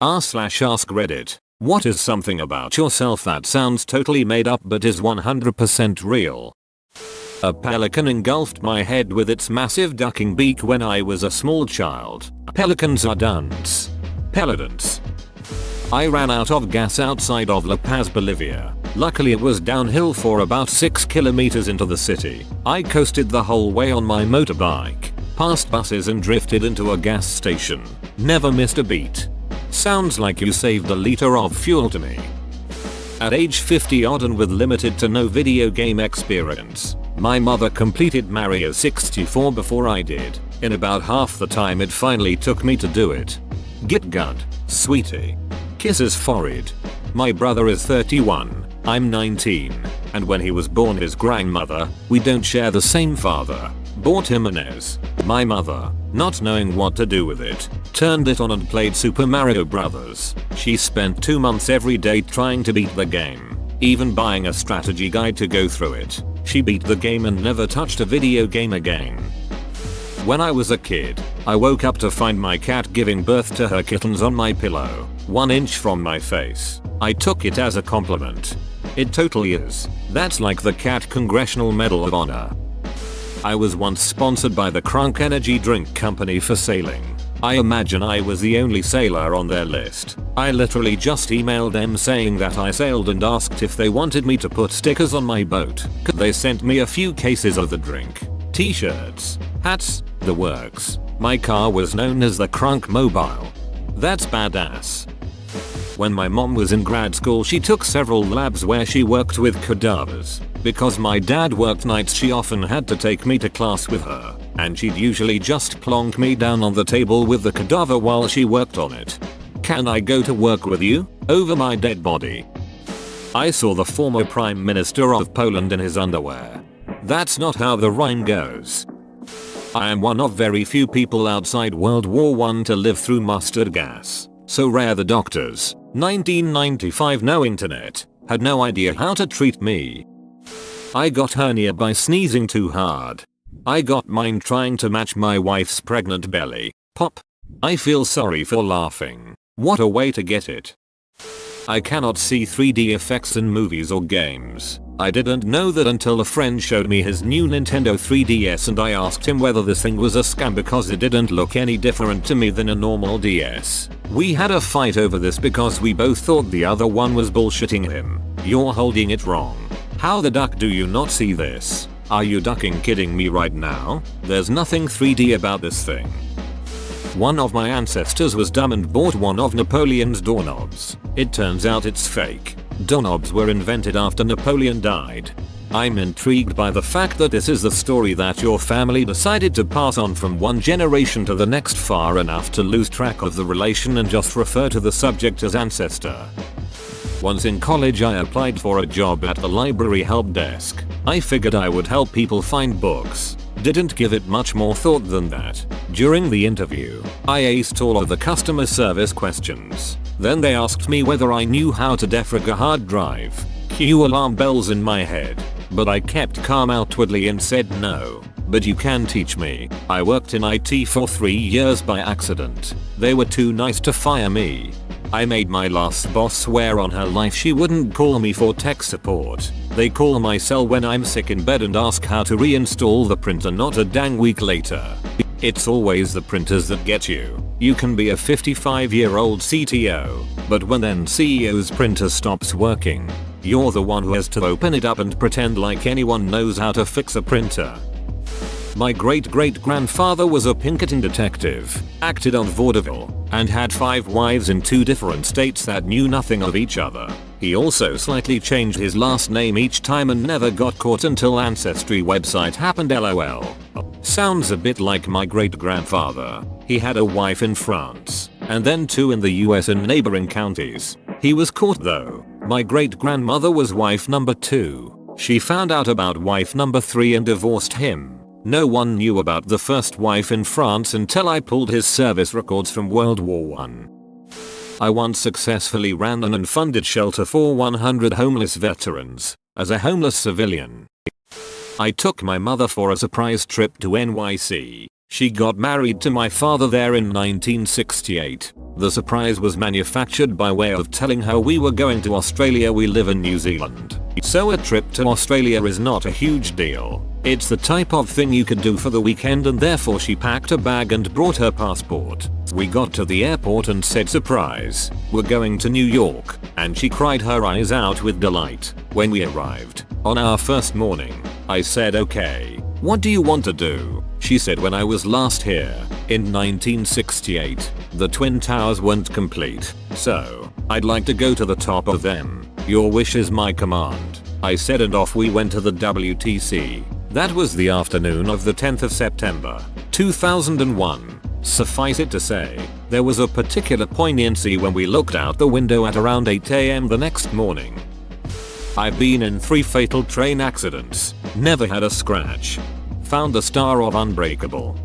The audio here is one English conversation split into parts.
r/ask Reddit. What is something about yourself that sounds totally made up but is 100% real? A pelican engulfed my head with its massive ducking beak when I was a small child. Pelicans are dunce. Pelodonts. I ran out of gas outside of La Paz, Bolivia. Luckily it was downhill for about 6 kilometers into the city. I coasted the whole way on my motorbike, past buses and drifted into a gas station. Never missed a beat. Sounds like you saved a liter of fuel to me. At age 50 odd and with limited to no video game experience, my mother completed Mario 64 before I did, in about half the time it finally took me to do it. Git good, sweetie. Kisses forehead. My brother is 31, I'm 19, and when he was born his grandmother, we don't share the same father, bought him an NES. My mother, not knowing what to do with it, turned it on and played Super Mario Bros. She spent 2 months every day trying to beat the game, even buying a strategy guide to go through it. She beat the game and never touched a video game again. When I was a kid, I woke up to find my cat giving birth to her kittens on my pillow, 1 inch from my face. I took it as a compliment. It totally is. That's like the Cat Congressional Medal of Honor. I was once sponsored by the Crunk Energy Drink Company for sailing. I imagine I was the only sailor on their list. I literally just emailed them saying that I sailed and asked if they wanted me to put stickers on my boat. They sent me a few cases of the drink, t-shirts, hats, the works. My car was known as the Crunk Mobile. That's badass. When my mom was in grad school she took several labs where she worked with cadavers. Because my dad worked nights she often had to take me to class with her, and she'd usually just plonk me down on the table with the cadaver while she worked on it. Can I go to work with you? Over my dead body. I saw the former Prime Minister of Poland in his underwear. That's not how the rhyme goes. I am one of very few people outside World War I to live through mustard gas. So rare the doctors, 1995 no internet, had no idea how to treat me. I got hernia by sneezing too hard. I got mine trying to match my wife's pregnant belly. Pop. I feel sorry for laughing. What a way to get it. I cannot see 3D effects in movies or games. I didn't know that until a friend showed me his new Nintendo 3DS and I asked him whether this thing was a scam because it didn't look any different to me than a normal DS. We had a fight over this because we both thought the other one was bullshitting him. You're holding it wrong. How the duck do you not see this? Are you ducking kidding me right now? There's nothing 3D about this thing. One of my ancestors was dumb and bought one of Napoleon's doorknobs. It turns out it's fake. Doorknobs were invented after Napoleon died. I'm intrigued by the fact that this is the story that your family decided to pass on from one generation to the next far enough to lose track of the relation and just refer to the subject as ancestor. Once in college I applied for a job at the library help desk. I figured I would help people find books. Didn't give it much more thought than that. During the interview, I aced all of the customer service questions. Then they asked me whether I knew how to defrag a hard drive. Cue alarm bells in my head. But I kept calm outwardly and said no. But you can teach me. I worked in IT for 3 years by accident. They were too nice to fire me. I made my last boss swear on her life she wouldn't call me for tech support. They call my cell when I'm sick in bed and ask how to reinstall the printer not a dang week later. It's always the printers that get you. You can be a 55-year-old CTO, but when then CEO's printer stops working, you're the one who has to open it up and pretend like anyone knows how to fix a printer. My great-great-grandfather was a Pinkerton detective, acted on vaudeville, and had 5 wives in 2 different states that knew nothing of each other. He also slightly changed his last name each time and never got caught until Ancestry website happened lol. Sounds a bit like my great-grandfather. He had a wife in France, and then 2 in the US and neighboring counties. He was caught though. My great-grandmother was wife number 2. She found out about wife number 3 and divorced him. No one knew about the first wife in France until I pulled his service records from World War I. I once successfully ran an unfunded shelter for 100 homeless veterans, as a homeless civilian. I took my mother for a surprise trip to NYC. She got married to my father there in 1968. The surprise was manufactured by way of telling her we were going to Australia. We live in New Zealand, so a trip to Australia is not a huge deal. It's the type of thing you could do for the weekend, and therefore she packed a bag and brought her passport. We got to the airport and said, surprise, we're going to New York, and she cried her eyes out with delight. When we arrived on our first morning, I said, okay, what do you want to do? She said, when I was last here in 1968, the Twin Towers weren't complete, so I'd like to go to the top of them. Your wish is my command, I said, and off we went to the WTC. That was the afternoon of the 10th of September, 2001. Suffice it to say, there was a particular poignancy when we looked out the window at around 8 AM the next morning. I've been in 3 fatal train accidents, never had a scratch. Found the star of Unbreakable.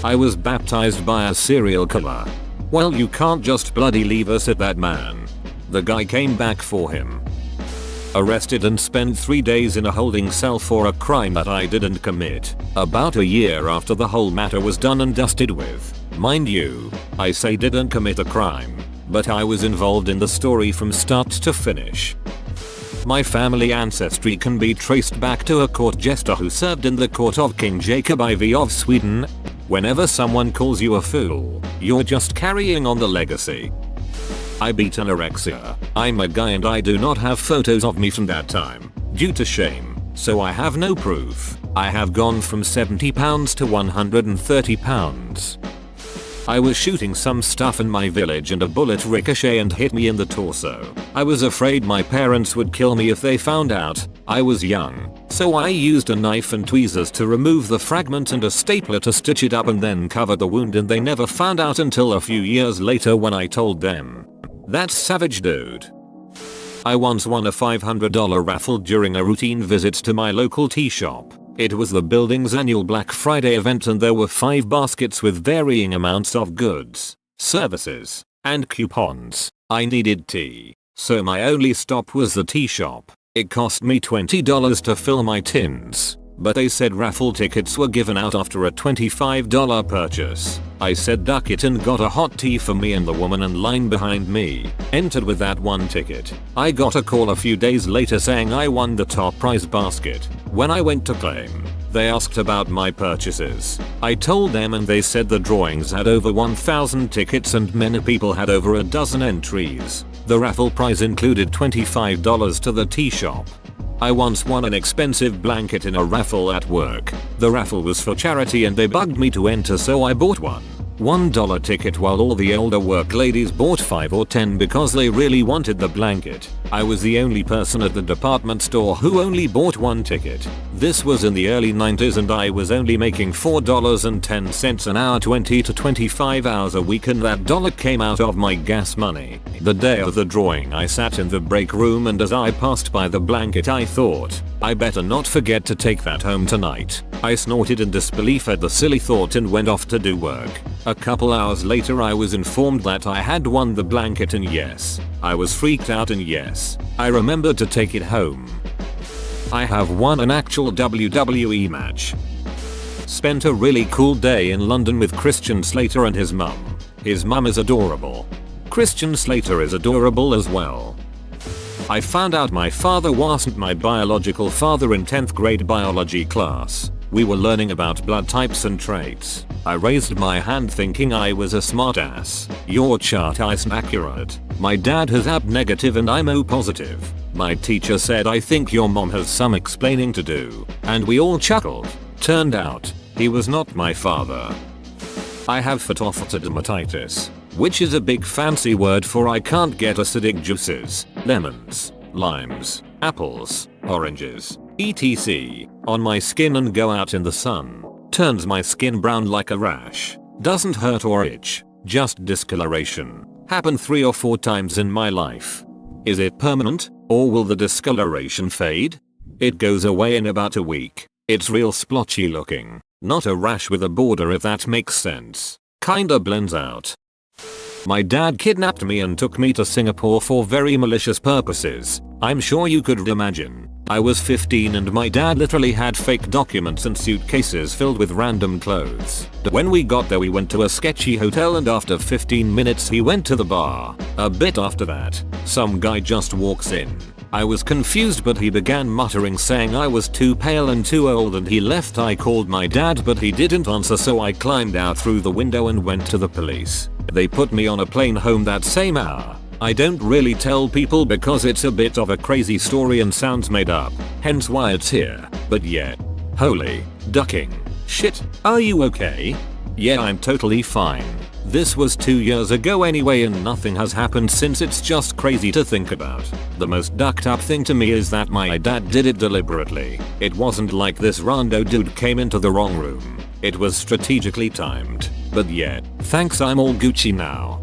I was baptized by a serial killer. Well, you can't just bloody leave us at that, man. The guy came back for him. Arrested and spent 3 days in a holding cell for a crime that I didn't commit. About a year after the whole matter was done and dusted with. Mind you, I say didn't commit a crime, but I was involved in the story from start to finish. My family ancestry can be traced back to a court jester who served in the court of King Jacob IV of Sweden. Whenever someone calls you a fool, you're just carrying on the legacy. I beat anorexia. I'm a guy and I do not have photos of me from that time, due to shame, so I have no proof. I have gone from 70 pounds to 130 pounds. I was shooting some stuff in my village and a bullet ricocheted and hit me in the torso. I was afraid my parents would kill me if they found out. I was young, so I used a knife and tweezers to remove the fragment and a stapler to stitch it up and then cover the wound, and they never found out until a few years later when I told them. That's savage, dude. I once won a $500 raffle during a routine visit to my local tea shop. It was the building's annual Black Friday event and there were 5 baskets with varying amounts of goods, services, and coupons. I needed tea, so my only stop was the tea shop. It cost me $20 to fill my tins, but they said raffle tickets were given out after a $25 purchase. I said duck it and got a hot tea for me and the woman in line behind me. Entered with that one ticket. I got a call a few days later saying I won the top prize basket. When I went to claim, they asked about my purchases. I told them and they said the drawings had over 1,000 tickets and many people had over a dozen entries. The raffle prize included $25 to the tea shop. I once won an expensive blanket in a raffle at work. The raffle was for charity and they bugged me to enter, so I bought one $1 ticket while all the older work ladies bought 5 or 10 because they really wanted the blanket. I was the only person at the department store who only bought 1 ticket. This was in the early 90s and I was only making $4.10 an hour, 20 to 25 hours a week, and that dollar came out of my gas money. The day of the drawing I sat in the break room and as I passed by the blanket I thought, I better not forget to take that home tonight. I snorted in disbelief at the silly thought and went off to do work. A couple hours later I was informed that I had won the blanket, and yes, I was freaked out, and yes, I remembered to take it home. I have won an actual WWE match. Spent a really cool day in London with Christian Slater and his mum. His mum is adorable. Christian Slater is adorable as well. I found out my father wasn't my biological father in 10th grade biology class. We were learning about blood types and traits. I raised my hand thinking I was a smartass. Your chart is accurate. My dad has AB negative and I'm O positive. My teacher said I think your mom has some explaining to do. And we all chuckled. Turned out, he was not my father. I have phytophthirmatitis, which is a big fancy word for I can't get acidic juices, lemons, limes, apples, oranges, etc. on my skin and go out in the sun. Turns my skin brown like a rash. Doesn't hurt or itch, just discoloration. Happened 3 or 4 times in my life. Is it permanent, or will the discoloration fade? It goes away in about a week. It's real splotchy looking, not a rash with a border, if that makes sense. Kinda blends out. My dad kidnapped me and took me to Singapore for very malicious purposes. I'm sure you could imagine. I was 15 and my dad literally had fake documents and suitcases filled with random clothes. When we got there we went to a sketchy hotel and after 15 minutes he went to the bar. A bit after that, some guy just walks in. I was confused but he began muttering saying I was too pale and too old and he left. I called my dad but he didn't answer, so I climbed out through the window and went to the police. They put me on a plane home that same hour. I don't really tell people because it's a bit of a crazy story and sounds made up, hence why it's here, but yeah. Holy ducking shit, are you okay? Yeah, I'm totally fine. This was 2 years ago anyway and nothing has happened since. It's just crazy to think about. The most ducked up thing to me is that my dad did it deliberately. It wasn't like this rando dude came into the wrong room. It was strategically timed. But yeah, thanks, I'm all Gucci now.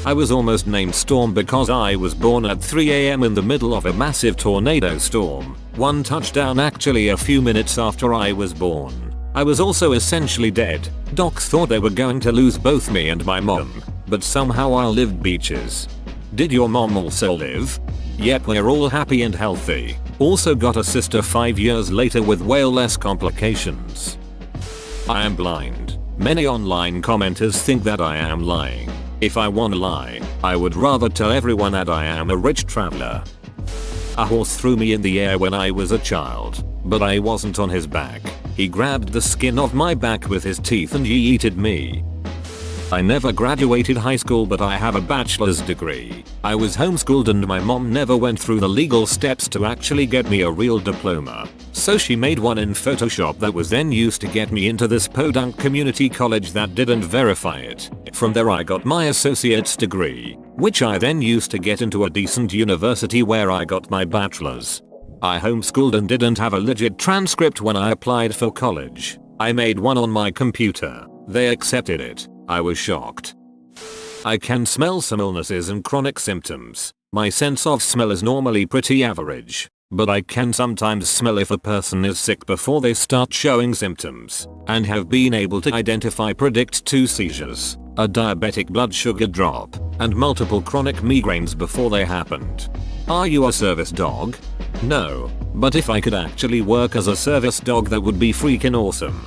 I was almost named Storm because I was born at 3 AM in the middle of a massive tornado storm. One touchdown actually a few minutes after I was born. I was also essentially dead. Docs thought they were going to lose both me and my mom, but somehow I lived beaches. Did your mom also live? Yep, we're all happy and healthy. Also got a sister 5 years later with way less complications. I am blind. Many online commenters think that I am lying. If I wanna lie, I would rather tell everyone that I am a rich traveler. A horse threw me in the air when I was a child, but I wasn't on his back. He grabbed the skin of my back with his teeth and yeeted me. I never graduated high school but I have a bachelor's degree. I was homeschooled and my mom never went through the legal steps to actually get me a real diploma. So she made one in Photoshop that was then used to get me into this podunk community college that didn't verify it. From there I got my associate's degree, which I then used to get into a decent university where I got my bachelor's. I homeschooled and didn't have a legit transcript when I applied for college. I made one on my computer. They accepted it. I was shocked. I can smell some illnesses and chronic symptoms. My sense of smell is normally pretty average, but I can sometimes smell if a person is sick before they start showing symptoms, and have been able to predict 2 seizures, a diabetic blood sugar drop, and multiple chronic migraines before they happened. Are you a service dog? No, but if I could actually work as a service dog that would be freaking awesome.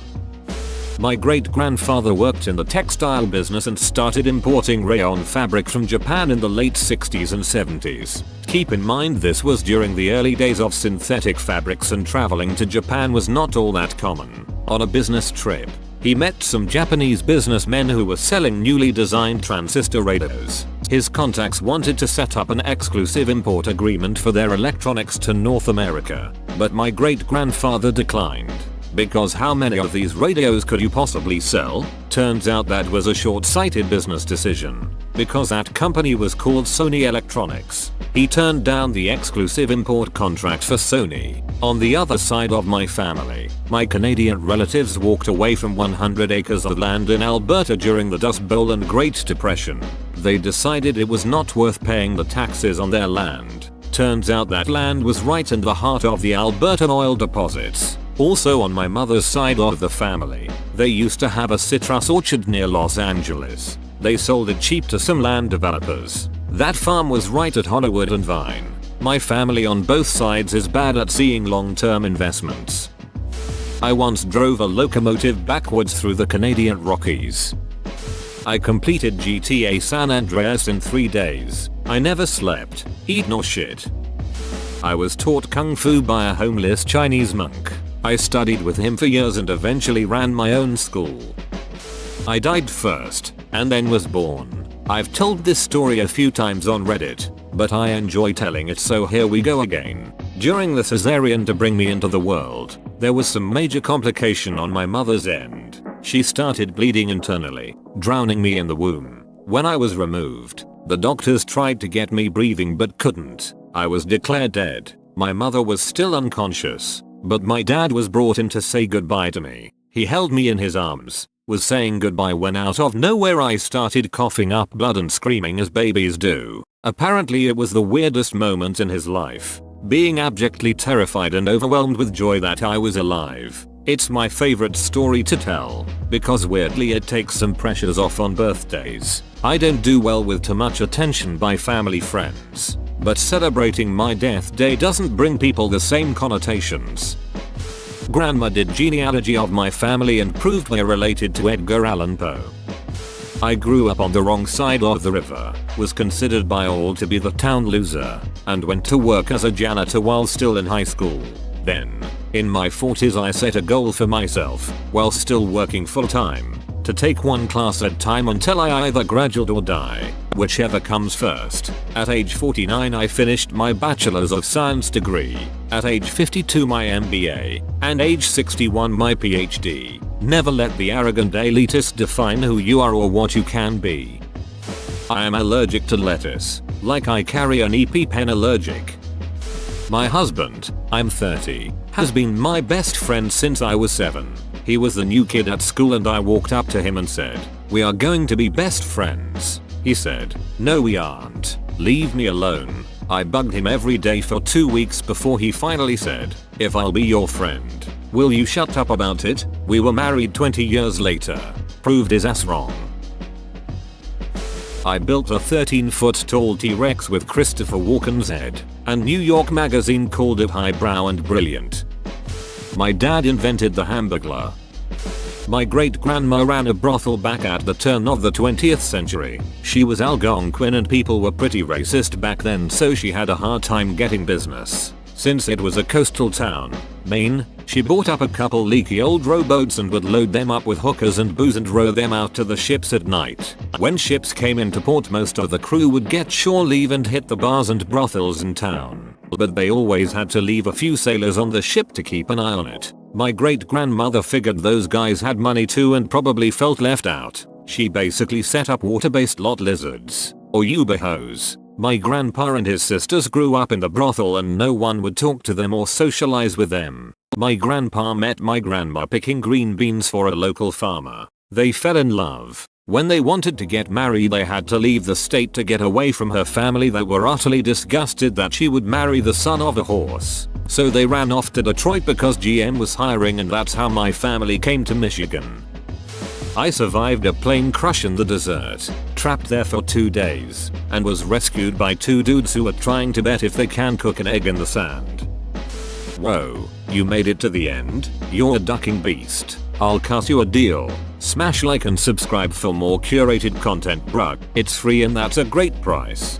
My great-grandfather worked in the textile business and started importing rayon fabric from Japan in the late 60s and 70s. Keep in mind this was during the early days of synthetic fabrics and traveling to Japan was not all that common. On a business trip, he met some Japanese businessmen who were selling newly designed transistor radios. His contacts wanted to set up an exclusive import agreement for their electronics to North America, but my great-grandfather declined. Because how many of these radios could you possibly sell? Turns out that was a short-sighted business decision. Because that company was called Sony Electronics. He turned down the exclusive import contract for Sony. On the other side of my family, my Canadian relatives walked away from 100 acres of land in Alberta during the Dust Bowl and Great Depression. They decided it was not worth paying the taxes on their land. Turns out that land was right in the heart of the Albertan oil deposits. Also on my mother's side of the family, they used to have a citrus orchard near Los Angeles. They sold it cheap to some land developers. That farm was right at Hollywood and Vine. My family on both sides is bad at seeing long-term investments. I once drove a locomotive backwards through the Canadian Rockies. I completed GTA San Andreas in 3 days. I never slept, eat nor shit. I was taught kung fu by a homeless Chinese monk. I studied with him for years and eventually ran my own school. I died first, and then was born. I've told this story a few times on Reddit, but I enjoy telling it, so here we go again. During the cesarean to bring me into the world, there was some major complication on my mother's end. She started bleeding internally, drowning me in the womb. When I was removed, the doctors tried to get me breathing but couldn't. I was declared dead. My mother was still unconscious, but my dad was brought in to say goodbye to me. He held me in his arms, was saying goodbye when out of nowhere I started coughing up blood and screaming as babies do. Apparently it was the weirdest moment in his life, being abjectly terrified and overwhelmed with joy that I was alive. It's my favorite story to tell, because weirdly it takes some pressures off on birthdays. I don't do well with too much attention by family friends. but celebrating my death day doesn't bring people the same connotations. Grandma did genealogy of my family and proved we're related to Edgar Allan Poe. I grew up on the wrong side of the river, was considered by all to be the town loser, and went to work as a janitor while still in high school. Then, in my 40s I set a goal for myself, while still working full time, to take one class at a time until I either graduate or die, whichever comes first. At age 49 I finished my Bachelor's of Science degree, at age 52 my MBA, and age 61 my PhD. Never let the arrogant elitist define who you are or what you can be. I am allergic to lettuce, like I carry an EpiPen allergic. My husband, I'm 30, has been my best friend since I was 7. He was the new kid at school and I walked up to him and said, "We are going to be best friends." He said, "No we aren't. Leave me alone." I bugged him every day for 2 weeks before he finally said, "If I'll be your friend, will you shut up about it?" We were married 20 years later. Proved his ass wrong. I built a 13-foot tall T-Rex with Christopher Walken's head, and New York Magazine called it highbrow and brilliant. My dad invented the Hamburglar. My great-grandma ran a brothel back at the turn of the 20th century. She was Algonquin and people were pretty racist back then, so she had a hard time getting business. Since it was a coastal town, Maine, she bought up a couple leaky old rowboats and would load them up with hookers and booze and row them out to the ships at night. When ships came into port, most of the crew would get shore leave and hit the bars and brothels in town. But they always had to leave a few sailors on the ship to keep an eye on it. My great-grandmother figured those guys had money too and probably felt left out. She basically set up water-based lot lizards, or Uber hoes. My grandpa and his sisters grew up in the brothel and no one would talk to them or socialize with them. My grandpa met my grandma picking green beans for a local farmer. They fell in love. When they wanted to get married they had to leave the state to get away from her family that were utterly disgusted that she would marry the son of a horse. So they ran off to Detroit because GM was hiring, and that's how my family came to Michigan. I survived a plane crash in the desert, trapped there for 2 days, and was rescued by 2 dudes who were trying to bet if they can cook an egg in the sand. Whoa, you made it to the end? You're a ducking beast. I'll cut you a deal. Smash like and subscribe for more curated content, bruh. It's free and that's a great price.